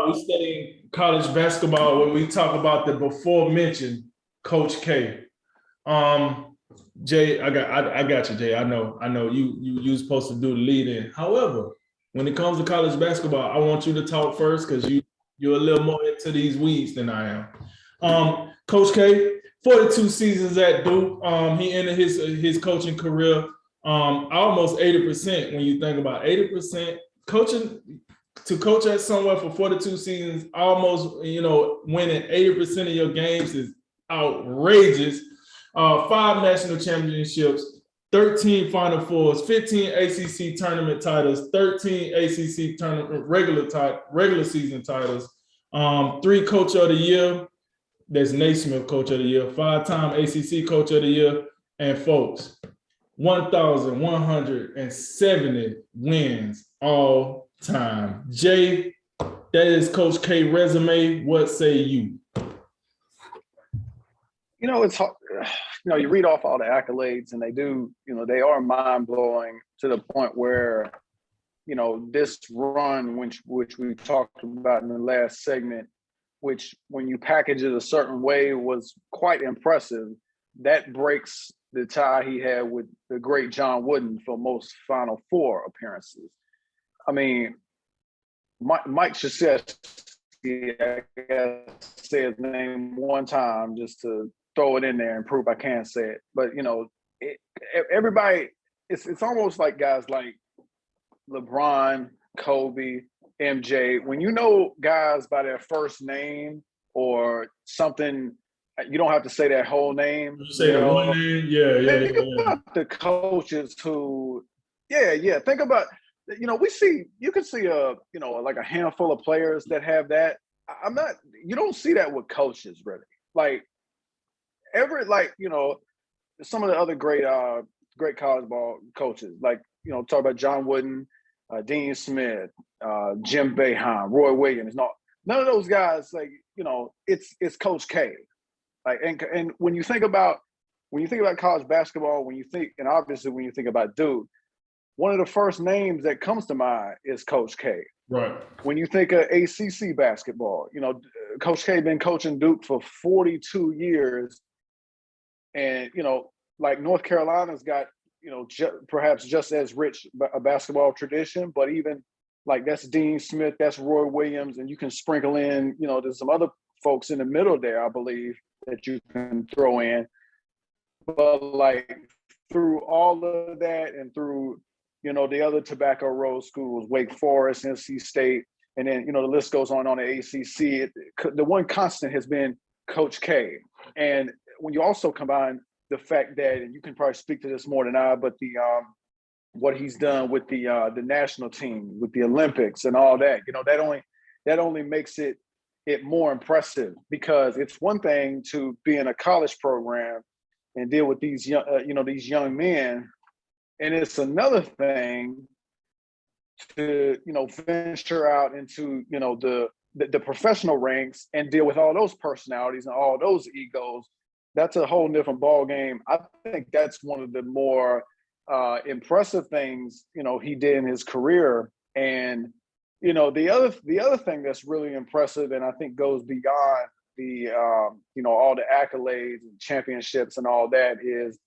We studying college basketball when we talk about the before mentioned Coach K. Jay, I got you, Jay. I know you supposed to do the lead in. However, when it comes to college basketball, I want you to talk first because you're a little more into these weeds than I am. Coach K, 42 seasons at Duke. He ended his coaching career almost 80%. When you think about 80% coaching, to coach at somewhere for 42 seasons, almost winning 80% of your games is outrageous. 5 national championships, 13 Final Fours, 15 ACC tournament titles, 13 ACC tournament regular season titles, 3 Coach of the Year. That's Naismith Coach of the Year, 5-time ACC Coach of the Year, and folks, 1,170 wins all time. Jay, that is Coach K resume. What say you? It's hard. You read off all the accolades and they do, they are mind blowing to the point where, this run, which we talked about in the last segment, which when you package it a certain way was quite impressive. That breaks the tie he had with the great John Wooden for most Final Four appearances. I mean, Mike Krzyzewski, I guess, say his name one time just to throw it in there and prove I can't say it. But, everybody, it's almost like guys like LeBron, Kobe, MJ, when you know guys by their first name or something, you don't have to say their whole name. You say the one name, yeah. About the coaches who, think about, you can see like a handful of players that have that. You don't see that with coaches really. Like some of the other great college ball coaches, like, talk about John Wooden, Dean Smith, Jim Boeheim, Roy Williams. None of those guys, it's Coach K. Like, and when you think about college basketball, when you think about Duke, one of the first names that comes to mind is Coach K. Right. When you think of ACC basketball, Coach K been coaching Duke for 42 years, and like North Carolina's got perhaps just as rich a basketball tradition, but even like that's Dean Smith, that's Roy Williams, and you can sprinkle in, there's some other folks in the middle there, I believe, that you can throw in. But like through all of that and through, the other Tobacco Road schools, Wake Forest, NC State, and then, the list goes on the ACC, the one constant has been Coach K. And when you also combine the fact that, and you can probably speak to this more than I, but the what he's done with the national team, with the Olympics and all that, that only makes it more impressive, because it's one thing to be in a college program and deal with these young men, and it's another thing to venture out into the professional ranks and deal with all those personalities and all those egos. That's a whole different ball game. I think that's one of the more impressive things he did in his career. And the other thing that's really impressive, and I think goes beyond the all the accolades and championships and all that, is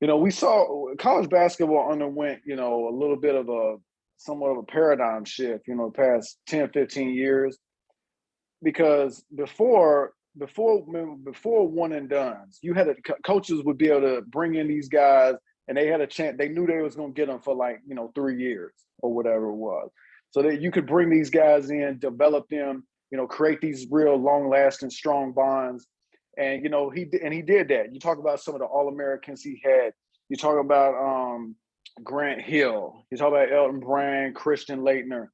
we saw college basketball underwent a little bit of somewhat of a paradigm shift the past 10, 15 years, because before one and dones, you had coaches would be able to bring in these guys and they had a chance. They knew they was going to get them for 3 years or whatever it was, so that you could bring these guys in, develop them, create these real long-lasting, strong bonds. And he did that. You talk about some of the All-Americans he had. You talk about Grant Hill. You talk about Elton Brand, Christian Laettner.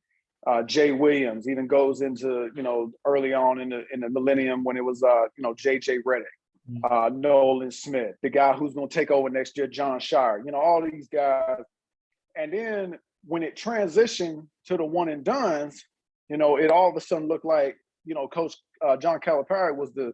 Jay Williams even goes into, early on in the millennium when it was, J.J. Redick, Nolan Smith, the guy who's going to take over next year, John Shire, all these guys. And then when it transitioned to the one and dones, it all of a sudden looked like, Coach John Calipari was the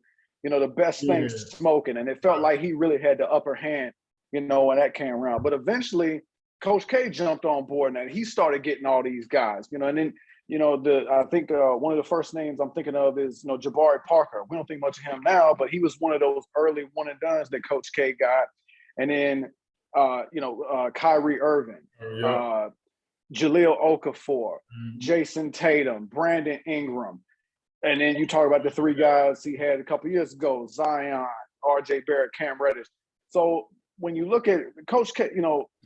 best thing smoking. And it felt like he really had the upper hand, when that came around. But eventually, Coach K jumped on board and he started getting all these guys, and then I think one of the first names I'm thinking of is, Jabari Parker. We don't think much of him now, but he was one of those early one and dones that Coach K got. And then, Kyrie Irving, Yeah. Jahlil Okafor, Mhm. Jason Tatum, Brandon Ingram. And then you talk about the three guys he had a couple years ago, Zion, RJ Barrett, Cam Reddish. So when you look at Coach K,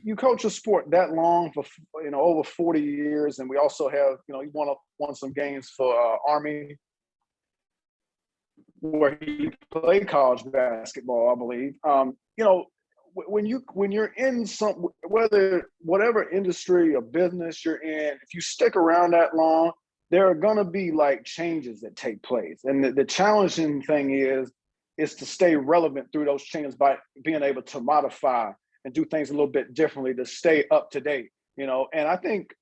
you coach a sport that long for, over 40 years. And we also have, he won some games for Army where he played college basketball, I believe. When you're in whatever industry or business you're in, if you stick around that long, there are going to be like changes that take place. And the challenging thing is to stay relevant through those changes by being able to modify and do things a little bit differently to stay up to date, and I think,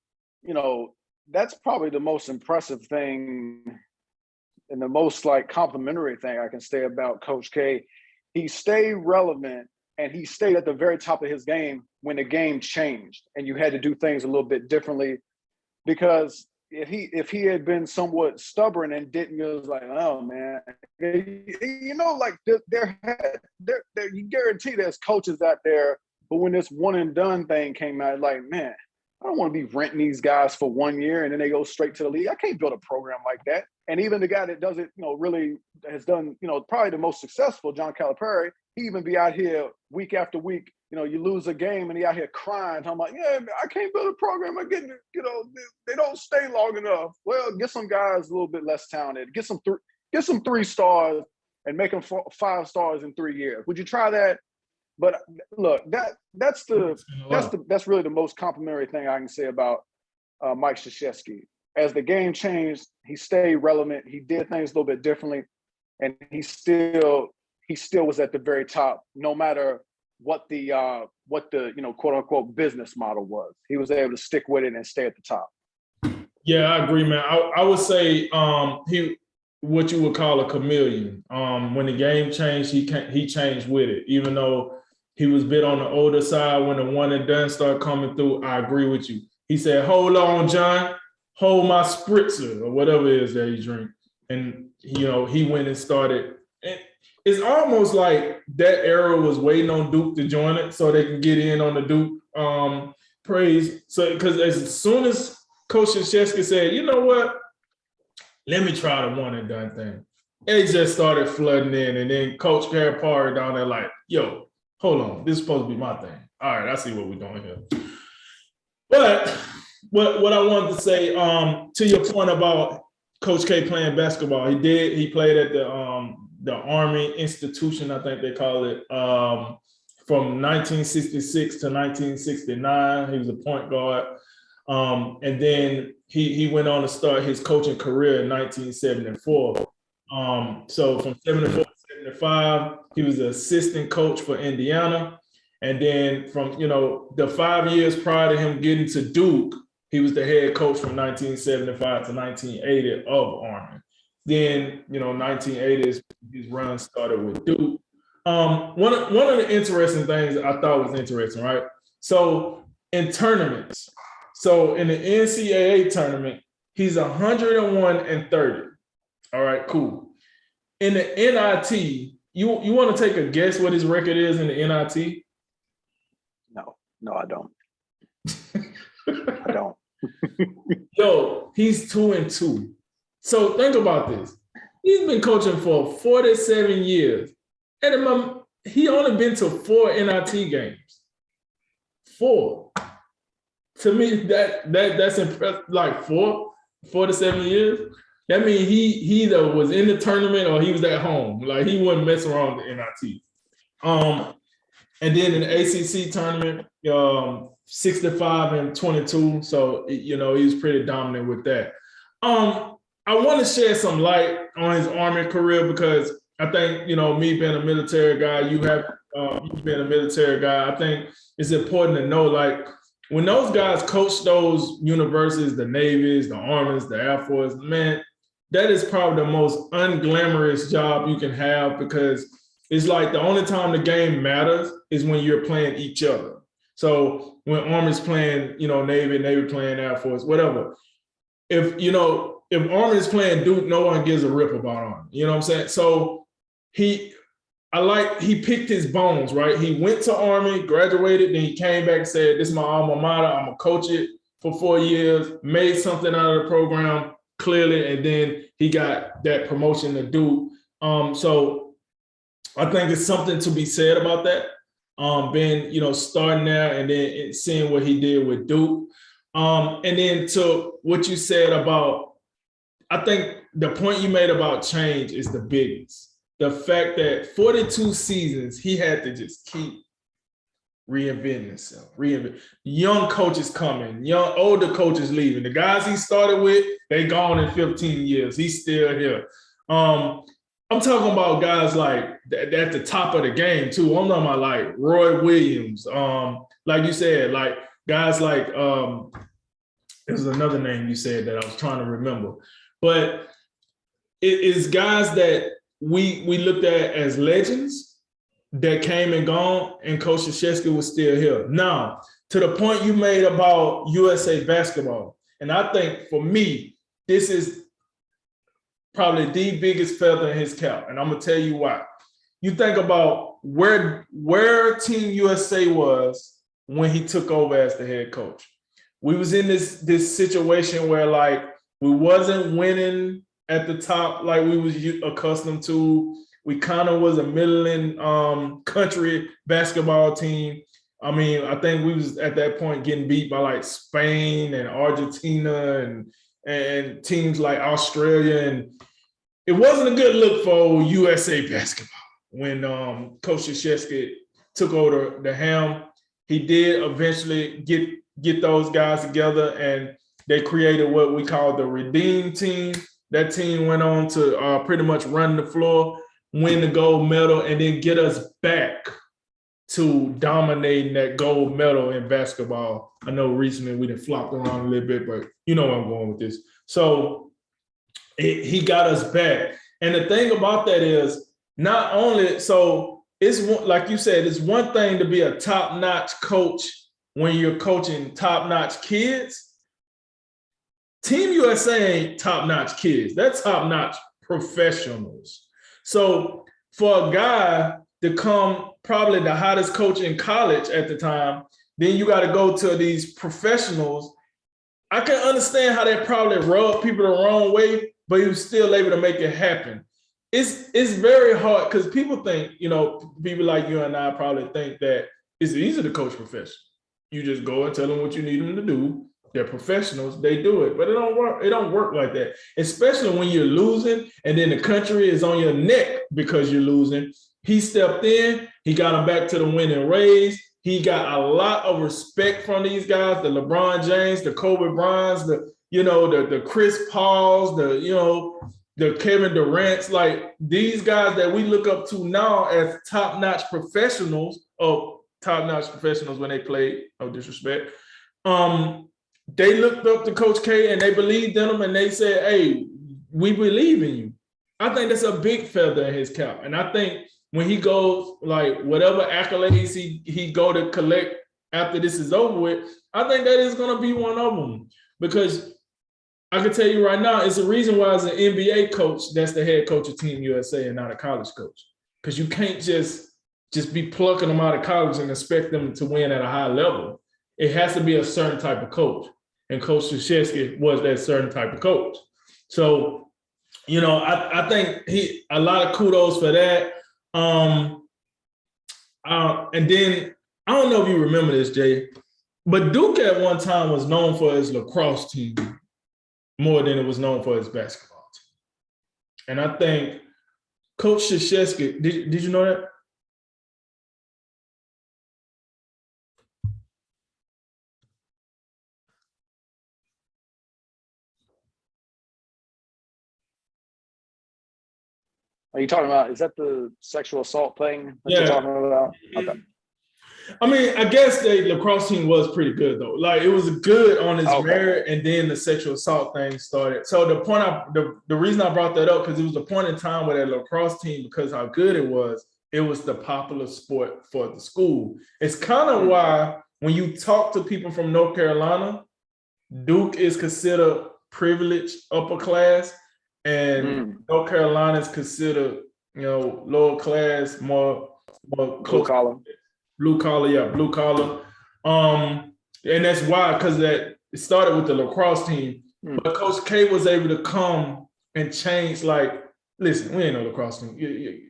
that's probably the most impressive thing and the most like complimentary thing I can say about Coach K. He stayed relevant and he stayed at the very top of his game when the game changed and you had to do things a little bit differently. Because if he had been somewhat stubborn and didn't, it was like, oh man, like you guarantee there's coaches out there, but when this one and done thing came out, like, man, I don't want to be renting these guys for 1 year and then they go straight to the league. I can't build a program like that. And even the guy that does it, really has done, probably the most successful, John Calipari, he even be out here week after week. You lose a game and he out here crying. I'm like, yeah, man, I can't build a program. I'm getting, they don't stay long enough. Well, get some guys a little bit less talented. Get some 3 stars and make them 5 stars in 3 years. Would you try that? But look, that's really the most complimentary thing I can say about Mike Krzyzewski. As the game changed, he stayed relevant. He did things a little bit differently, and he still was at the very top, no matter what the quote unquote business model was. He was able to stick with it and stay at the top. Yeah, I agree, man. I would say he what you would call a chameleon. When the game changed, he changed with it. Even though he was a bit on the older side when the one and done started coming through, I agree with you. He said, "Hold on, John, hold my spritzer," or whatever it is that he drink. And he went and started. And it's almost like that era was waiting on Duke to join it so they can get in on the Duke praise. So because as soon as Coach Krzyzewski said, you know what, let me try the one and done thing, it just started flooding in. And then Coach Calipari down there like, yo, hold on, this is supposed to be my thing. All right, I see what we're doing here. But what I wanted to say, to your point about Coach K playing basketball, he played at the Army institution, I think they call it, from 1966 to 1969. He was a point guard. And then he went on to start his coaching career in 1974. So from 74 to 75, he was an assistant coach for Indiana. And then from, the 5 years prior to him getting to Duke, he was the head coach from 1975 to 1980 of Army. Then, 1980s, his run started with Duke. One of the interesting things I thought was interesting, right? So in tournaments, so in the NCAA tournament, he's 101-30. All right, cool. In the NIT, you want to take a guess what his record is in the NIT? No, I don't. I don't. Yo, he's 2-2. So think about this. He's been coaching for 47 years. And he only been to 4 NIT games. 4. To me, that's impressive. Like 4 to 7 years. That means he either was in the tournament or he was at home. Like he wouldn't mess around with the NIT. And then in the ACC tournament, 65-22. So he was pretty dominant with that. I want to shed some light on his Army career because I think, me being a military guy, you being a military guy, I think it's important to know, like, when those guys coach those universities, the Navies, the Armies, the Air Force, man, that is probably the most unglamorous job you can have because it's like the only time the game matters is when you're playing each other. So when Army's playing, Navy playing Air Force, whatever, if Army is playing Duke, no one gives a rip about Army. You know what I'm saying? So he picked his bones, right? He went to Army, graduated, then he came back and said, this is my alma mater. I'm going to coach it for 4 years, made something out of the program clearly, and then he got that promotion to Duke. So I think it's something to be said about that. Being, starting there and then seeing what he did with Duke. And then to what you said about, I think the point you made about change is the biggest. The fact that 42 seasons, he had to just keep reinventing himself, Young coaches coming, older coaches leaving. The guys he started with, they gone in 15 years. He's still here. I'm talking about guys like at the top of the game too. I'm talking about like Roy Williams. Like you said, like guys like there's another name you said that I was trying to remember. But it is guys that we looked at as legends that came and gone, and Coach Krzyzewski was still here. Now, to the point you made about USA basketball, and I think for me, this is probably the biggest feather in his cap, and I'm gonna tell you why. You think about where Team USA was when he took over as the head coach. We was in this situation where like we wasn't winning at the top like we was accustomed to. We kind of was a middling country basketball team. I mean, I think we was at that point getting beat by like Spain and Argentina and teams like Australia. And it wasn't a good look for USA basketball when Coach Krzyzewski took over the helm. He did eventually get those guys together, and they created what we call the Redeem team. That team went on to pretty much run the floor, win the gold medal, and then get us back to dominating that gold medal in basketball. I know recently we done flopped around a little bit, but you know where I'm going with this. So he got us back. And the thing about that is not only, so it's like you said, it's one thing to be a top-notch coach when you're coaching top-notch kids. Team USA ain't top-notch kids. They're top-notch professionals. So for a guy to come probably the hottest coach in college at the time, then you got to go to these professionals. I can understand how that probably rubbed people the wrong way, but he was still able to make it happen. It's very hard because people think, people like you and I probably think that it's easy to coach professionals. You just go and tell them what you need them to do. They're professionals, they do it, but it don't work. It don't work like that, especially when you're losing and then the country is on your neck because you're losing. He stepped in, he got them back to the winning ways. He got a lot of respect from these guys, the LeBron James, the Kobe Bryants, the Chris Pauls, the Kevin Durant's, like these guys that we look up to now as top-notch professionals, when they played, no disrespect. They looked up to Coach K and they believed in him and they said, hey, we believe in you. I think that's a big feather in his cap. And I think when he goes, like whatever accolades he go to collect after this is over with, I think that is going to be one of them. Because I can tell you right now, it's a reason why as an NBA coach, that's the head coach of Team USA and not a college coach. Because you can't just be plucking them out of college and expect them to win at a high level. It has to be a certain type of coach. And Coach Krzyzewski was that certain type of coach. So, I think a lot of kudos for that. And then, I don't know if you remember this, Jay, but Duke at one time was known for his lacrosse team more than it was known for his basketball team. And I think Coach Krzyzewski, did you know that? Are you talking about, is that the sexual assault thing that Yeah. you're talking about? Okay. I mean, I guess the lacrosse team was pretty good though. Like it was good on its merit, and then the sexual assault thing started. So the reason I brought that up because it was a point in time where that lacrosse team, because how good it was the popular sport for the school. It's kind of why when you talk to people from North Carolina, Duke is considered privileged upper class, and North Carolina is considered, lower class, more Blue collar. Blue collar. And that's why, because that it started with the lacrosse team, but Coach K was able to come and change. Like, listen, we ain't no lacrosse team.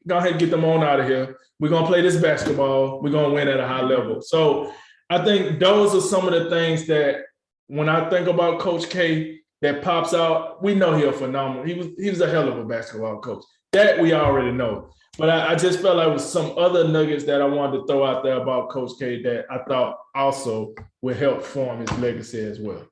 Go ahead and get them on out of here. We're gonna play this basketball. We're gonna win at a high level. So I think those are some of the things that when I think about Coach K that pops out. We know he's phenomenal. He was a hell of a basketball coach. That we already know. But I just felt like there was some other nuggets that I wanted to throw out there about Coach K that I thought also would help form his legacy as well.